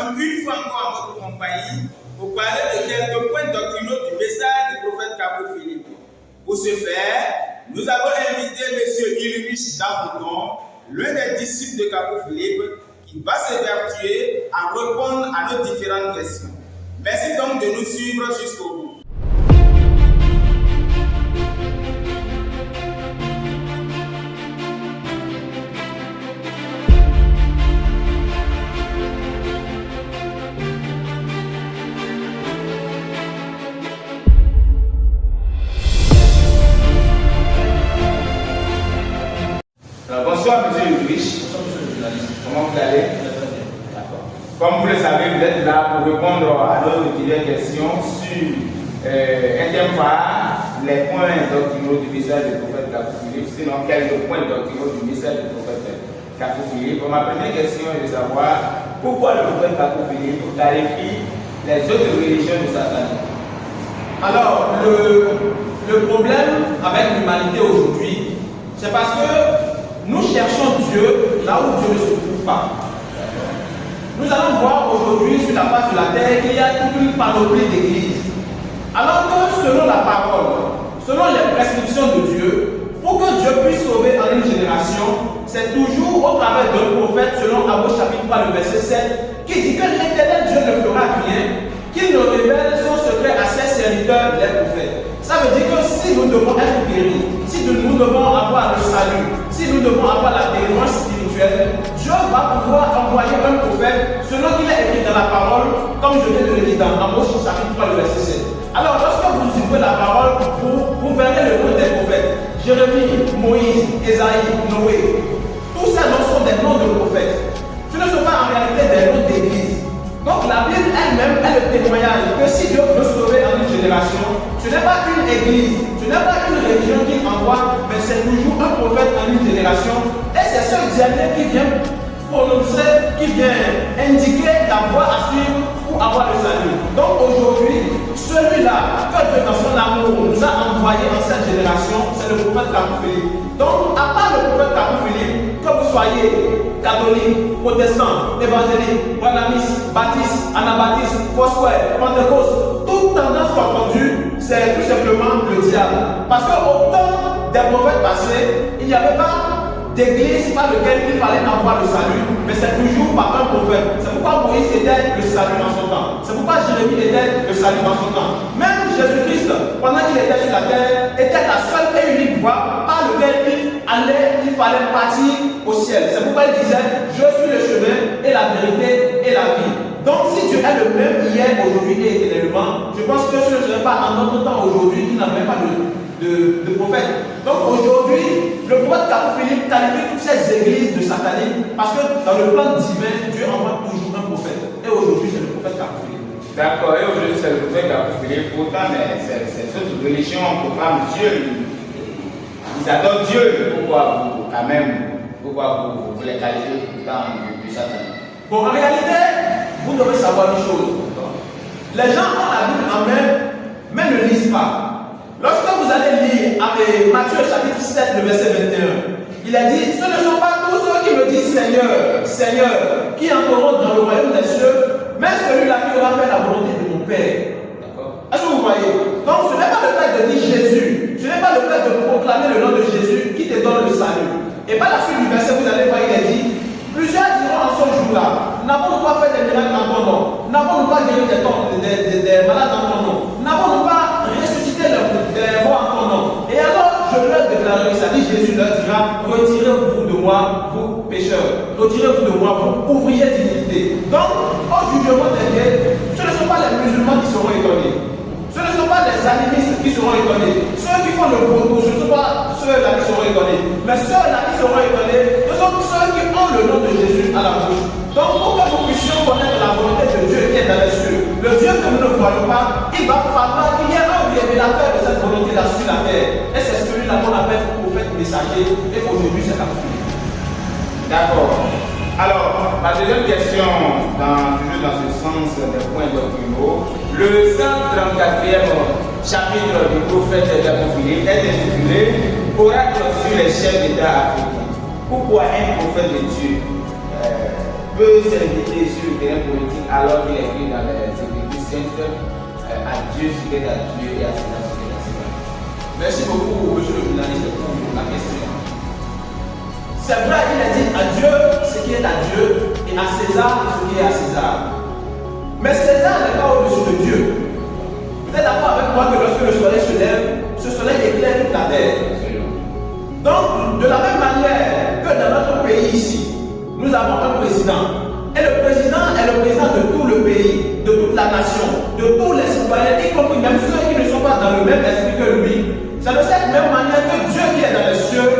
sommes une fois encore en votre compagnie pour parler de quelques points doctrinaux du message du prophète Capot Philippe. Pour ce faire, nous avons invité M. Ulrich Davoudon, l'un des disciples de Capot Philippe, qui va s'évertuer à répondre à nos différentes questions. Merci donc de nous suivre jusqu'au bout. Bonsoir, M. Ulrich. Bonsoir, monsieur le journaliste. Comment vous allez? Très bien. D'accord. Comme vous le savez, vous êtes là pour répondre à nos diverses questions sur un thème phare, les points doctrinaux du message du prophète Capot Philippe. Sinon, quelques points doctrinaux du message du prophète Capot Philippe. Ma première question est de savoir pourquoi le prophète Capot Philippe clarifie les autres religions de Satan. Alors, le problème avec l'humanité aujourd'hui, c'est parce que nous cherchons Dieu là où Dieu ne se trouve pas. Nous allons voir aujourd'hui sur la face de la terre qu'il y a toute une panoplie d'églises. Alors que selon la parole, selon les prescriptions de Dieu, pour que Dieu puisse sauver en une génération, c'est toujours au travers d'un prophète, selon Amos chapitre 3, le verset 7, qui dit que l'Éternel Dieu ne fera rien, qu'il ne révèle son secret à ses serviteurs, les prophètes. Ça veut dire que si nous devons être guéris, si nous devons avoir le salut, si nous devons avoir la délivrance spirituelle, Dieu va pouvoir envoyer un prophète selon qu'il est écrit dans la parole, comme je viens de le dire dans Amos chapitre 3, le verset 7. Alors lorsque vous ouvrez la parole, vous verrez le nom des prophètes. Jérémie, Moïse, Ésaïe, Noé. Tous ces noms sont des noms de prophètes. Ce ne sont pas en réalité des noms d'église. Donc la Bible elle-même est le témoignage que si Dieu veut sauver en une génération, ce n'est pas une église, ce n'est pas une religion qui envoie, mais c'est toujours un prophète en une génération. Et c'est ce dernier qui vient prononcer, qui vient indiquer la voie à suivre pour avoir le salut. Donc aujourd'hui, celui-là que Dieu dans son amour nous a envoyé en cette génération, c'est le prophète Capot Philippe. Donc à part le prophète Capot Philippe, que vous soyez catholique, protestant, évangélique, branhamiste, baptiste, anabaptiste, foursquare, pentecôte, toute tendance confondue, c'est tout simplement le diable. Parce qu'au temps des prophètes passés, il n'y avait pas d'église par lequel il fallait avoir le salut, mais c'est toujours par un prophète. C'est pourquoi Moïse était le salut dans son temps. C'est pourquoi Jérémie était le salut dans son temps. Même Jésus-Christ, pendant qu'il était sur la terre, était la seule et unique voie par laquelle il fallait partir au ciel. C'est pourquoi il disait, je suis le chemin et la vérité et la vie. Donc si Dieu est le même hier, aujourd'hui et éternellement, je pense que ce ne serait pas en notre temps aujourd'hui qu'il n'avait pas de prophète. Donc aujourd'hui, le prophète Capot Philippe qualifie toutes ces églises de sataniques parce que dans le plan divin, Dieu envoie toujours un prophète. Et aujourd'hui, c'est le prophète Capot Philippe. D'accord, et aujourd'hui c'est le prophète Capot Philippe. Pourtant, ces autres religions proclament Dieu. Ils adorent Dieu. Pourquoi vous, quand même, pourquoi vous les qualifiez pourtant du Satan? Bon, en réalité, vous devez savoir une chose. Les gens ont la Bible en main, mais ne lisent pas. Lorsque vous allez lire avec Matthieu chapitre 7, le verset 21, il a dit, ce ne sont pas tous ceux qui me disent Seigneur, Seigneur, qui entreront dans le royaume des cieux, mais celui-là qui aura fait la volonté de mon Père. Est-ce que vous voyez? Donc ce n'est pas le fait de dire Jésus, ce n'est pas le fait de proclamer le nom de Jésus qui te donne le salut. Et par la suite du verset, vous allez voir, il est dit, plusieurs diront en ce jour-là, n'avons-nous pas fait des miracles en ton nom? N'avons-nous pas guéri des malades en ton nom? N'avons-nous pas ressuscité des morts en ton nom? Et alors, je leur déclarerai, ça dit Jésus leur dira, retirez-vous de moi, vous pécheurs. Retirez-vous de moi, vous ouvriers d'iniquité. Donc, au jugement dernier, ce ne sont pas les musulmans qui seront étonnés. Ce ne sont pas les animistes qui seront étonnés. Ceux qui font le vaudou, ce ne sont pas ceux-là qui seront étonnés. Mais ceux-là qui seront étonnés, ce sont ceux qui ont le nom de Jésus à la bouche. Donc, pour que nous puissions connaître la volonté de Dieu qui est dans les cieux, le Dieu que nous ne voyons pas, il va falloir qu'il y ait un révélateur de cette volonté-là sur la terre. Et c'est celui-là qu'on appelle prophète messager. Et aujourd'hui, c'est absolu. D'accord. Alors, ma deuxième question, toujours dans ce sens des points doctrinaux, le 134e chapitre du prophète Capot Philippe est intitulé Oracle sur les chefs d'État africains. Pourquoi un prophète de Dieu peut s'inviter sur le terrain politique alors qu'il écrit dans les Écritures saintes à Dieu ce qui est à Dieu et à César ce qui est à César. Merci beaucoup, monsieur le journaliste, pour la question. C'est vrai, il a dit à Dieu ce qui est à Dieu et à César ce qui est à César. Mais César n'est pas au-dessus de Dieu. Vous êtes d'accord avec moi que lorsque le soleil se lève, ce soleil éclaire toute la terre. Donc, de la même manière que dans notre pays ici, nous avons un président. Et le président est le président de tout le pays, de toute la nation, de tous les citoyens, y compris même ceux qui ne sont pas dans le même esprit que lui. C'est de cette même manière que Dieu qui est dans les cieux,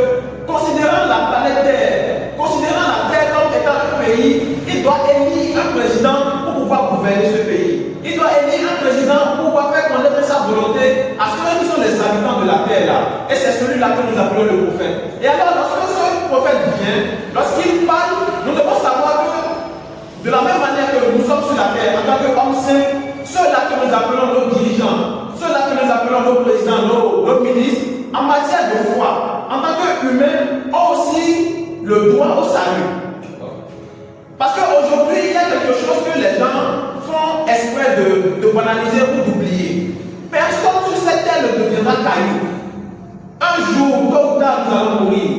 considérant la planète Terre, considérant la Terre comme étant un pays, il doit élire un président pour pouvoir gouverner ce pays. Il doit élire un président pour pouvoir faire connaître sa volonté à ceux qui sont les habitants de la terre là. Et c'est celui-là que nous appelons le prophète. Et alors, lorsque ce prophète vient, lorsqu'il parle, nous devons savoir que de la même manière que nous sommes sur la terre, en tant qu'hommes saints, ceux-là que nous appelons nos dirigeants, ceux-là que nous appelons nos présidents, nos ministres, en matière de foi, en tant qu'humains, ont aussi le droit au salut. Parce qu'aujourd'hui, il y a quelque chose que les gens font exprès de banaliser ou d'oublier. Personne sur cette terre ne deviendra caillou. Un jour, tôt ou tard, nous allons mourir.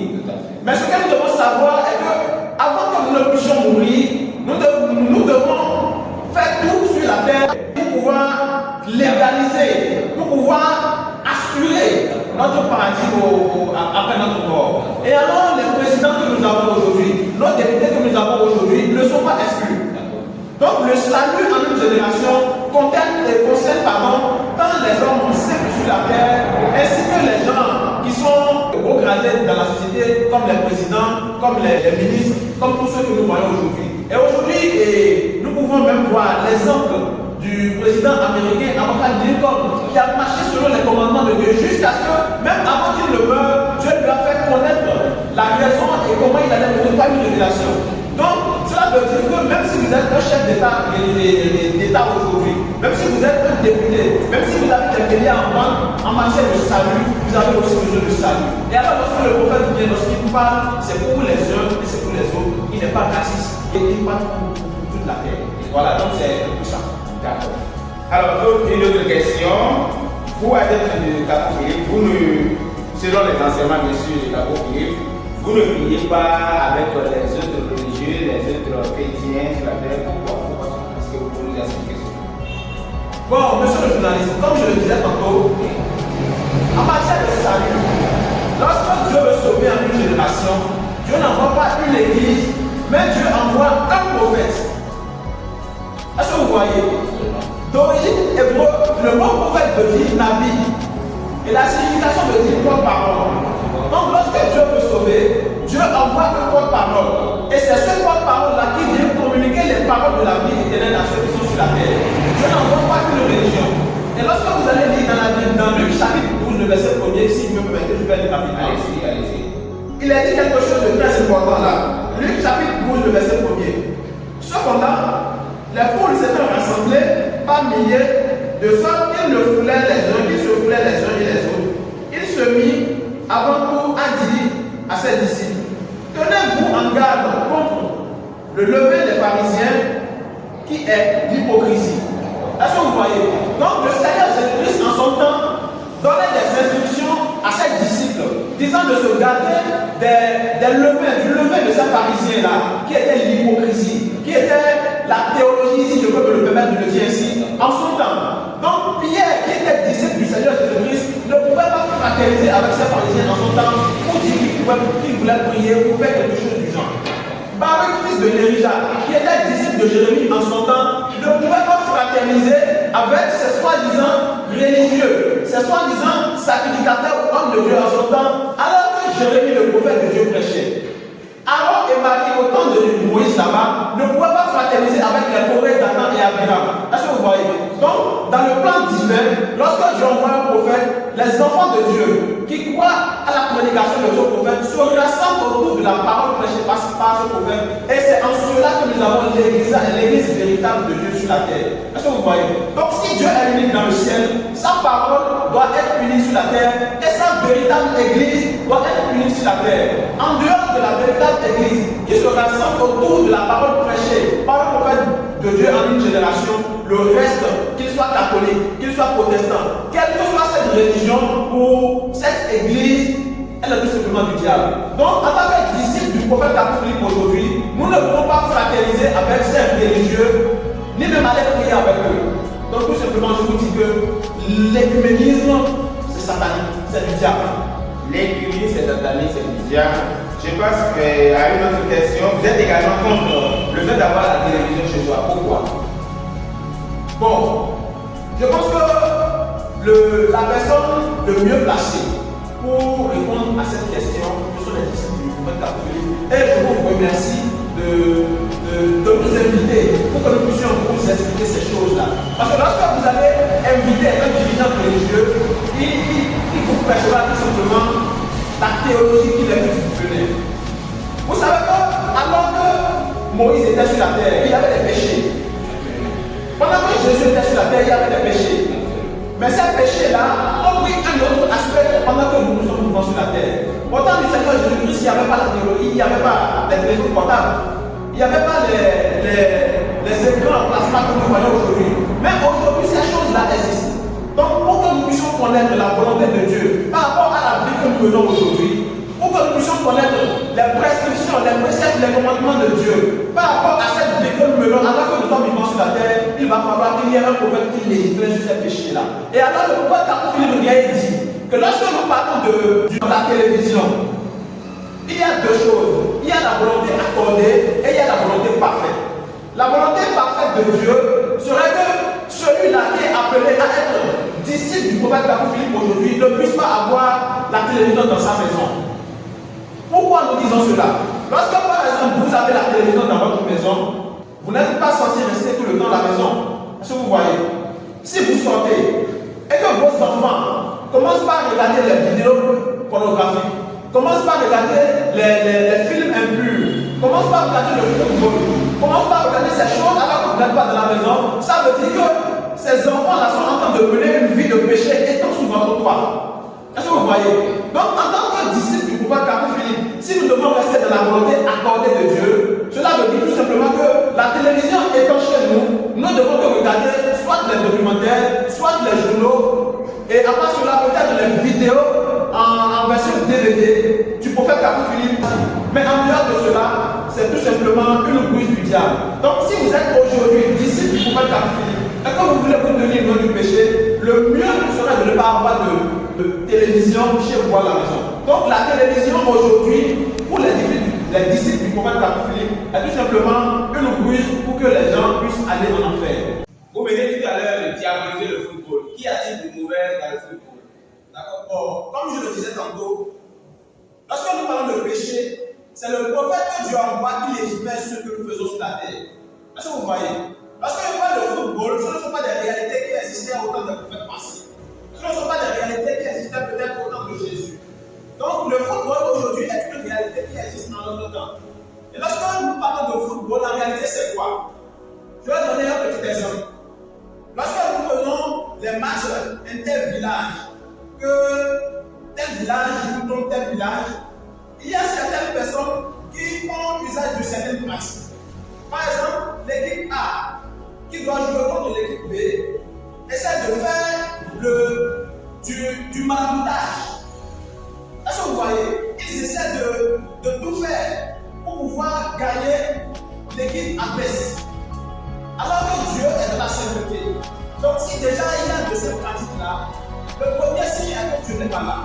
Mais ce que nous devons savoir est que, avant que nous ne puissions mourir, nous devons faire tout sur la terre pour pouvoir légaliser, pour pouvoir assurer notre paradis après notre mort. Et alors, les présidents que nous avons aujourd'hui, nos députés que nous avons aujourd'hui, ne sont pas exclus. Donc, le salut en une génération concerne tant les hommes simples sur la terre, ainsi que les gens qui sont haut gradés dans la société, comme les présidents, comme les ministres, comme tous ceux que nous voyons aujourd'hui. Et aujourd'hui, nous pouvons même voir l'exemple du président américain Abraham Lincoln qui a marché selon les commandements de Dieu jusqu'à ce que, même avant qu'il ne meure, Dieu lui a fait connaître la raison et comment il allait mourir par une révélation. Donc, cela veut dire que même si vous êtes un chef d'État aujourd'hui, même si vous êtes un député, même si vous avez des pays en banque, en matière de salut, vous avez aussi besoin de salut. Et alors, lorsque le prophète vient, lorsqu'il parle, c'est pour les uns et c'est pour les autres. Il n'est pas raciste et il parle pour toute la terre. Voilà, donc c'est tout ça. D'accord. Alors, une autre question. Vous, adeptes de Capot Philippe, selon les enseignements bien sûr de Capot Philippe, vous ne priez pas avec les autres religieux, les autres chrétiens sur la terre. Pourquoi est-ce que vous posez cette question? Bon, monsieur le journaliste, comme je le disais tantôt, en matière de salut, lorsque Dieu veut sauver une génération, Dieu n'envoie pas une église, mais Dieu envoie un prophète. Est-ce que vous voyez? D'origine hébreu, le mot prophète veut dire Nabi. Et la signification veut dire porte-parole. Donc lorsque Dieu veut sauver, Dieu envoie un porte-parole. Et c'est ce porte-parole-là qui vient communiquer les paroles de la vie éternelle à ceux qui sont sur la terre. Dieu n'envoie pas qu'une religion. Et lorsque vous allez lire dans la Bible, dans Luc chapitre 12, le verset 1er, si vous me permettez, je vais lire rapidement. Allez-y. Il a dit quelque chose de très important là. Luc chapitre 12, le verset 1er. Cependant, les foules s'étaient rassemblées par milliers, de sorte qu'ils se foulaient les uns et les autres. Il se mit avant tout à dire à ses disciples: tenez-vous en garde contre le lever des pharisiens qui est l'hypocrisie. Est-ce que vous voyez? Donc le Seigneur Jésus-Christ en son temps donnait des instructions à ses disciples, disant de se garder du lever de ces pharisiens-là, qui était l'hypocrisie, qui était la théologie, si je peux me le permettre de le dire ainsi, en son temps. Donc Pierre, qui était disciple du Seigneur Jésus-Christ, ne pouvait pas fraterniser avec ces pharisiens en son temps pour dire qu'il voulait prier ou faire quelque chose du genre. Baruch, fils de Nérija, qui était disciple de Jérémie en son temps, ne pouvait pas fraterniser avec ces soi-disant religieux, ces soi-disant sacrificateurs ou hommes de Dieu en son temps, alors que Jérémie, le prophète de Dieu, prêchait. Aaron et Marie, au temps de Moïse là-bas, ne pouvaient pas fraterniser avec les Corées, Dathan et Abraham. Est-ce que vous voyez? Donc, dans le plan divin, lorsque Dieu envoie un prophète, les enfants de Dieu qui croient à la prédication de ce prophète se rassemblent autour de la parole prêchée par ce prophète. Et c'est en cela que nous avons l'église véritable de Dieu sur la terre. Est-ce que vous voyez? Donc, si Dieu est unique dans le ciel, sa parole doit être unie sur la terre et sa véritable église doit être unie sur la terre. En dehors de la véritable église qui se rassemble autour de la parole prêchée par le prophète de Dieu en une génération, le reste, qu'il soit catholique, qu'il soit protestant, quelle que soit cette religion ou cette église, elle est tout simplement du diable. Donc, en tant que disciples du prophète Philippe aujourd'hui, nous ne pouvons pas fraterniser avec ces religieux, ni même aller prier avec eux. Donc, tout simplement, je vous dis que l'écuménisme, c'est satanique, c'est du diable. L'écuménisme, c'est satanique, c'est du diable. Je pense qu'à une autre question, vous êtes également contre le fait d'avoir la télévision chez soi. Pourquoi? Bon, je pense que la personne le mieux placée pour répondre à cette question, ce sont les disciples du prophète Philippe. Et je vous remercie de nous inviter pour que nous puissions vous expliquer ces choses-là. Parce que lorsque vous allez inviter un dirigeant religieux, il vous prêchera tout simplement la théologie qu'il est venue. Vous savez que, alors que Moïse était sur la terre, il y avait des péchés. Pendant que Jésus était sur la terre, il y avait des péchés. Mais ces péchés-là ont pris un autre aspect pendant que nous sommes vivants sur la terre. Au temps du Seigneur Jésus-Christ, il n'y avait pas la théologie, il n'y avait pas les téléphones portables, il n'y avait pas les écrans en plasma que nous voyons aujourd'hui. Mais aujourd'hui, ces choses-là existent. Donc, pour que nous puissions connaître la volonté de Dieu par rapport à la vie que nous menons aujourd'hui, pour que nous puissions connaître les prescriptions, les préceptes, les commandements de Dieu par rapport à cette vie que nous menons, alors que nous sommes vivants sur la terre, il va falloir qu'il y ait un prophète qui légifère sur ces péchés-là. Et alors, le prophète Philippe vient et dit que lorsque nous parlons de la télévision, il y a deux choses. Il y a la volonté accordée et il y a la volonté parfaite. La volonté parfaite de Dieu serait que celui-là qui est appelé à être disciple du prophète Philippe aujourd'hui ne puisse pas avoir la télévision dans sa maison. Pourquoi nous disons cela? Lorsque par exemple vous avez la télévision dans votre maison, vous n'êtes pas censé rester tout le temps à la maison. Est-ce que vous voyez? Si vous sortez et que vos enfants commencent par regarder les vidéos pornographiques, commencent par regarder les films impurs, commencent par regarder le football, commencent par regarder ces choses alors que vous n'êtes pas dans la maison, ça veut dire que ces enfants-là sont en train de mener une vie de péché étant sous votre toit. Est-ce que vous voyez? Donc, en tant que disciple du prophète Philippe, si nous devons rester dans la volonté accordée de Dieu, cela veut dire tout simplement que la télévision étant chez nous, nous devons regarder soit les documentaires, soit les journaux, et à part cela, peut-être les vidéos en version DVD du prophète Philippe. Mais en dehors de cela, c'est tout simplement une ruse du diable. Donc, si vous êtes aujourd'hui disciple du prophète Philippe, et que vous voulez vous tenir loin du péché, le mieux serait de ne pas avoir de télévision chez vous à la maison. Donc la télévision aujourd'hui, pour les disciples du prophète Philippe, est tout simplement une ruse pour que les gens puissent aller en enfer. Vous venez tout à l'heure de diaboliser le football. Qu'y a-t-il de mauvais dans le football? D'accord. Bon, comme je le disais tantôt, lorsque nous parlons de péché, c'est le prophète que Dieu envoie qui légifère ce que nous faisons sur la terre. Est-ce que vous voyez? Lorsque nous parlons de football, ce ne sont pas des réalités qui existaient au temps des prophètes passés. Ce ne sont pas des réalités qui existaient peut-être au temps de Jésus. Donc le football aujourd'hui est une réalité qui existe dans notre temps. Et lorsque nous parlons de football, la réalité c'est quoi? Je vais donner un petit exemple. Lorsque nous prenons les matchs inter-village, que tel village joue contre tel village, il y a certaines personnes qui font usage de certaines pratiques. Par exemple, l'équipe A qui doit jouer contre l'équipe B essaie de faire du maraboutage. Est-ce que vous voyez? Ils essaient de tout faire pour pouvoir gagner l'équipe adverse. Alors que Dieu est dans la sainteté. Donc si déjà il y a de ces pratiques-là, le premier signe est que Dieu n'est pas là.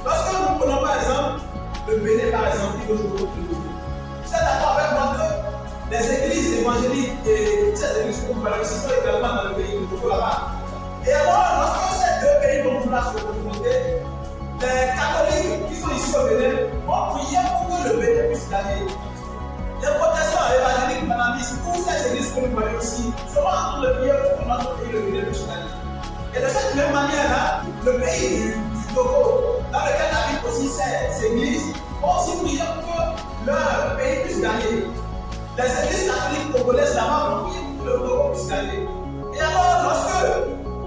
Lorsque nous prenons par exemple le Bénin par exemple, qui veut jouer contre nous, vous êtes d'accord avec moi que les églises évangéliques et ces églises que nous parlons ici sont également dans le pays de Togo là-bas. Et alors, lorsque ces deux pays vont vouloir se confronter, les catholiques qui sont ici au Bénin vont prier pour que le Bénin puisse gagner. Les protestants évangéliques, mananistes, tous ces églises que nous voyons ici, seront en train de prier pour que notre pays, le Bénin, puisse gagner. Et de cette même manière-là, le pays du Togo, dans lequel habitent aussi ces églises, vont aussi prier pour que leur pays puisse gagner. Les églises catholiques togolaises là-bas vont prier pour que le Togo puisse gagner. Et alors, lorsque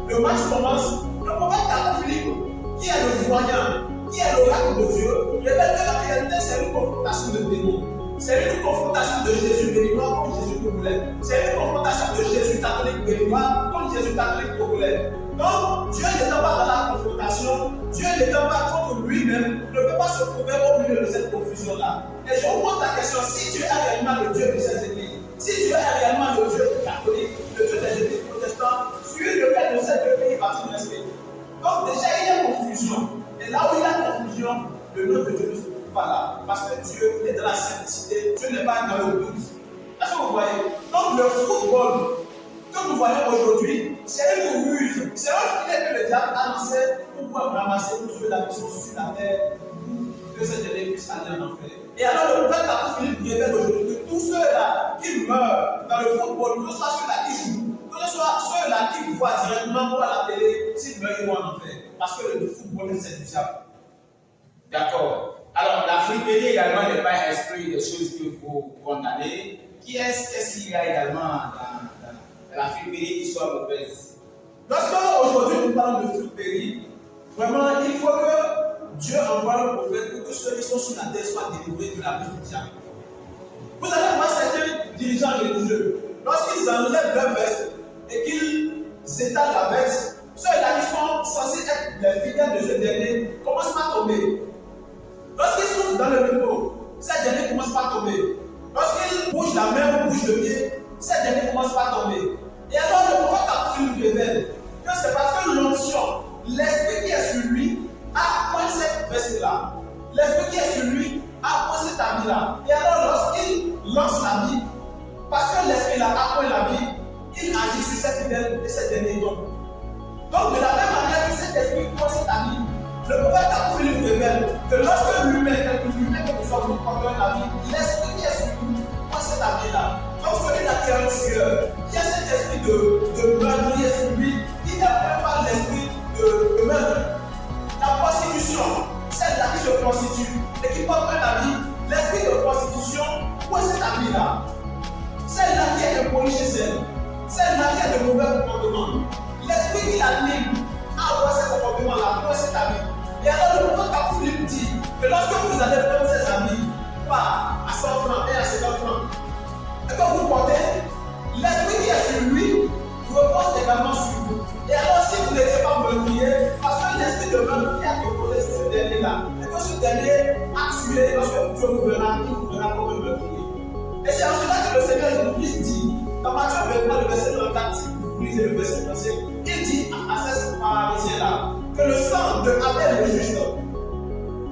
le match commence, le prophète Philippe, qui est le voyant, qui est l'oracle de Dieu, révèle que la réalité, c'est une confrontation de démons. C'est une confrontation de Jésus béninois contre Jésus congolais. C'est une confrontation de Jésus catholique béninois contre Jésus catholique congolais. Donc, Dieu n'étant pas dans la confrontation, Dieu n'étant pas contre lui-même, ne peut pas se trouver au milieu de cette confusion-là. Et je vous pose la question, si Dieu est réellement le Dieu de ces églises, si Dieu est réellement le Dieu catholique, le Dieu des églises protestantes, sur lequel de ces deux pays va-t-il rester? Donc déjà, il y a confusion. Et là où il y a confusion, le nom de Dieu ne se trouve pas là. Parce que Dieu est dans la simplicité, Dieu n'est pas dans le doute. Est-ce que vous voyez? Donc le football que nous voyons aujourd'hui, c'est une ruse. C'est un filet que le diable a lancé pour pouvoir ramasser tous ceux-là qui sont sur la terre, pour que ces derniers puissent aller en enfer. Et alors le prophète Philippe révèle aujourd'hui que tous ceux-là qui meurent dans le football, que ce soit ceux-là qui jouent, que ce soit ceux-là qui voient directement à la télé, s'ils meurent, ils vont en enfer. Parce que le football, c'est du diable. D'accord. Alors, la friperie également n'est pas exclue des choses qu'il faut condamner. Qu'est-ce qu'il y a également dans la friperie qui soit mauvaise? Lorsque aujourd'hui nous parlons de friperie, vraiment, il faut que Dieu envoie le prophète pour que ceux qui sont sur la terre soient délivrés de la vie du diable. Vous allez voir certains dirigeants religieux, lorsqu'ils enlèvent leur veste et qu'ils étalent la veste, ceux-là qui sont censés être les fidèles de ce dernier commencent par tomber. Lorsqu'ils sont dans le repos, ces derniers commencent par tomber. Lorsqu'ils bougent la main ou bougent le pied, ces derniers commencent par tomber. Et alors le prophète nous révèle que c'est parce que l'onction, l'esprit qui est sur lui, a point cette veste-là. L'esprit qui est sur lui a point cet habit-là. Et alors lorsqu'il lance l'habit, parce que l'esprit-là a point l'habit, il agit sur ses fidèles et ses derniers tombent. Donc, de la même manière que cet esprit point cet habit, le prophète Philippe nous révèle que lorsque l'humain, que nous sommes, nous portons un habit, l'esprit qui est sur nous point cet habit-là. Donc, celui-là qui est un tueur, qui a cet esprit de meurtre qui est sur lui, il n'a même pas l'esprit de meurtre. La prostitution, celle-là qui se prostitue et qui porte un habit, l'esprit de prostitution, point cet habit-là. Celle-là qui est impolie chez elle, celle-là qui a de mauvais comportements, l'esprit qui l'anime à avoir ces comportements-là, point cet habit. Et alors le prophète Philippe dit que lorsque vous allez prendre ces habits, pas à 100 francs et à 50 francs, et que vous portez, l'esprit qui est sur lui repose également sur vous. Et alors si vous n'étiez pas meurtrier, parce que l'esprit de meurtre qui a reposé sur ce dernier-là, et que ce dernier a tué lorsque Dieu vous verra, il vous verra comme un meurtrier. Et c'est en cela que le Seigneur Jésus-Christ dit, dans Matthieu 23, le verset 34, si vous lisez le verset 35, il dit à ces pharisiens-là que le sang de Abel le juste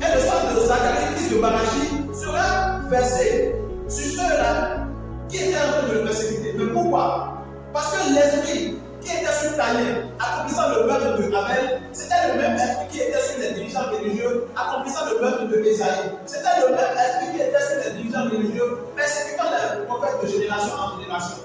et le sang de Zacharie, fils de Barachi, sera versé sur ceux-là qui étaient en train de le persécuter. Mais pourquoi? Parce que l'esprit qui était sur Caïn, accomplissant le meurtre de Abel, c'était le même esprit qui était sur les dirigeants religieux, accomplissant le meurtre de Ésaïe. C'était le même esprit qui était sur les dirigeants religieux, persécutant les prophètes de génération en génération.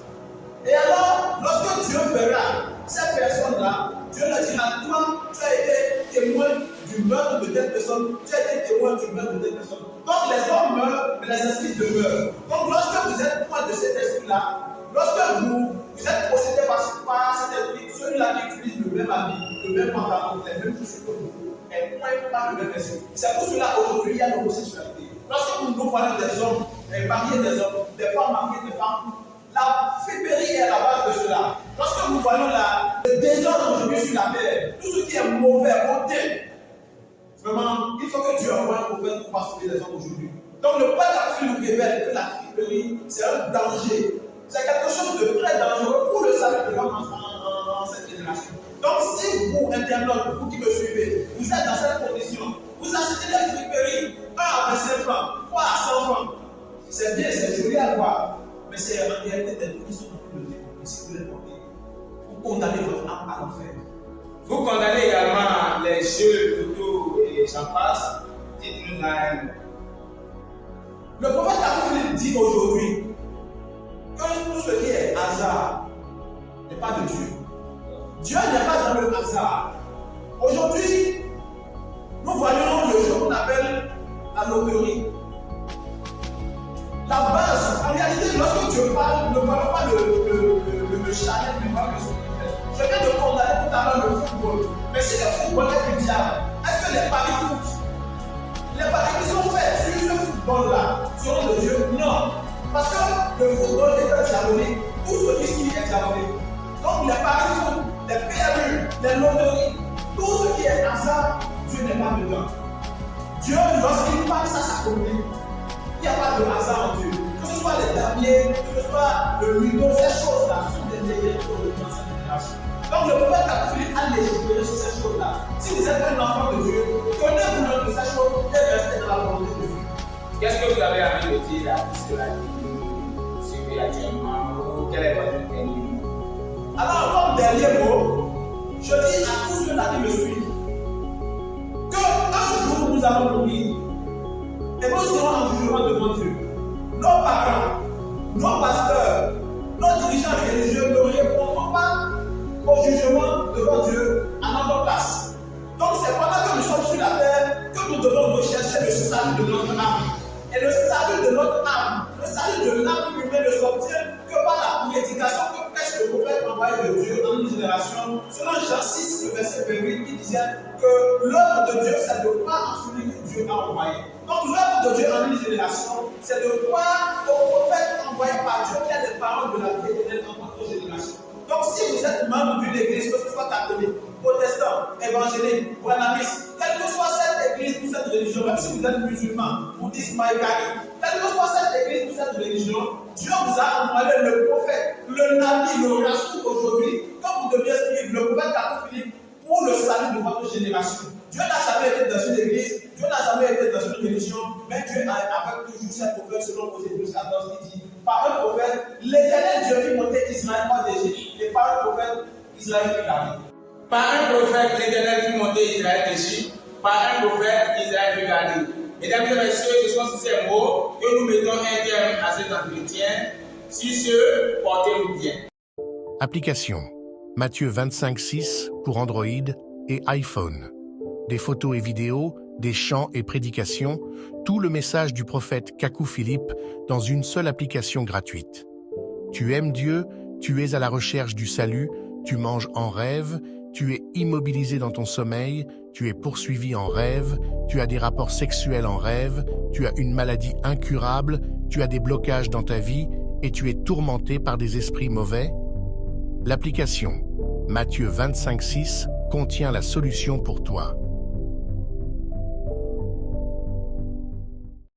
Et alors, lorsque Dieu verra ces personnes-là, Dieu leur dira, toi, tu as été témoin du meurtre de telle personne, tu as été témoin du meurtre de telle personne. Donc les hommes meurent, mais les esprits demeurent. Donc lorsque vous êtes point de cet esprit-là, lorsque vous êtes possédé par cet esprit, celui-là qui utilise le même habit, le même pantalon, les mêmes chaussures que vous, est point par le même esprit. C'est pour cela qu'aujourd'hui, il y a l'homosexualité. Lorsque nous voyons des hommes mariés des hommes, des femmes mariées des femmes, la friperie est à la base de cela. Lorsque nous voyons le désordre aujourd'hui sur la terre, tout ce qui est mauvais, ôté, vraiment, il faut que Dieu envoie un prophète pour pas sauver les hommes aujourd'hui. Donc le prophète nous révèle que la friperie, c'est un danger. C'est quelque chose de très dangereux pour le salut de l'homme en cette génération. Donc si vous, internautes, vous qui me suivez, vous êtes dans cette condition, vous achetez des friperies, 1 à 25 francs, 3 à 100 francs. C'est bien, c'est joli à voir. Mais c'est en réalité des trucs qui sont en train de développer. Si vous les portez, vous condamnez votre âme à l'enfer. Vous condamnez également les jeux, loto et j'en passe. Dites-nous un. Le prophète Philippe dit aujourd'hui que tout ce qui est hasard n'est pas de Dieu. Dieu n'est pas dans le hasard. Aujourd'hui, nous voyons le jeu qu'on appelle la loterie. La base, en réalité, lorsque Dieu parle, ne parle pas le chalet, ne parle pas de son effet. Je viens de condamner tout à l'heure le football. Mais si le football est du diable, est-ce que les paris foot Les paris qui sont faits sur ce football-là seront de Dieu? Non. Parce que le football est diabolique. Tout ce qui est diabolique. Donc les paris foot, les PMU, les loteries, tout ce qui est hasard, Dieu n'est pas dedans. Dieu, lorsqu'il passe à sa communauté, il n'y a pas de hasard en Dieu. Que ce soit les damiers, que ce soit le ludo, ces choses-là, ce sont des légendes de l'ancienne génération. Donc le prophète Philippe a légiféré sur ces choses-là. Si vous êtes un enfant de Dieu, connaissez-vous de ces choses et restez dans la volonté de Dieu. Qu'est-ce que vous avez envie de dire à ce que la suivez actuellement? Quel est votre dernier mot? Alors, comme dernier mot, je dis à tous ceux-là qui me suivent qu'un jour nous allons mourir et nous serons en jugement devant Dieu. Nos parents, nos pasteurs, nos dirigeants religieux ne répondront pas au jugement devant Dieu à notre place. Donc, c'est pendant que nous sommes sur la terre que nous devons rechercher le salut de notre âme. Et le salut de notre âme, le salut de l'âme humaine ne s'obtient que par la prédication que prêche le prophète envoyé de Dieu dans une génération, selon Jean 6, le verset 28, qui disait que l'œuvre de Dieu, c'est de croire en celui que Dieu a envoyé. Donc l'œuvre de Dieu en une génération, c'est de croire au prophète envoyé par Dieu qui a des paroles de la vie éternelle dans notre génération. Donc si vous êtes membre d'une église, que ce soit catholique, protestant, évangélique, branhamiste, quelle que soit cette église ou cette religion, même si vous êtes musulman, bouddhiste, maïkari, quelle que soit cette église ou cette religion, Dieu vous a envoyé le prophète, le nabi, le rasoul aujourd'hui, comme vous deviez suivre le prophète Philippe pour le salut de votre génération. Dieu n'a jamais été dans une église, Dieu n'a jamais été dans une religion, mais Dieu a avec toujours ses prophètes selon Osée 12:14 qui dit par un prophète, l'Éternel Dieu fit monter Israël hors d'Égypte, et par un prophète, Israël fut gardé. Par un prophète, l'Éternel fit monter Israël d'Égypte, par un prophète, Israël fut gardé. Mesdames et messieurs, ce sont sur ces mots que nous mettons un terme à cet entretien. Sur ce, portez-vous bien. Application Matthieu 25:6 pour Android et iPhone. Des photos et vidéos, des chants et prédications, tout le message du prophète Kakou Philippe dans une seule application gratuite. Tu aimes Dieu, tu es à la recherche du salut, tu manges en rêve, tu es immobilisé dans ton sommeil, tu es poursuivi en rêve, tu as des rapports sexuels en rêve, tu as une maladie incurable, tu as des blocages dans ta vie et tu es tourmenté par des esprits mauvais. L'application Matthieu 25:6 contient la solution pour toi.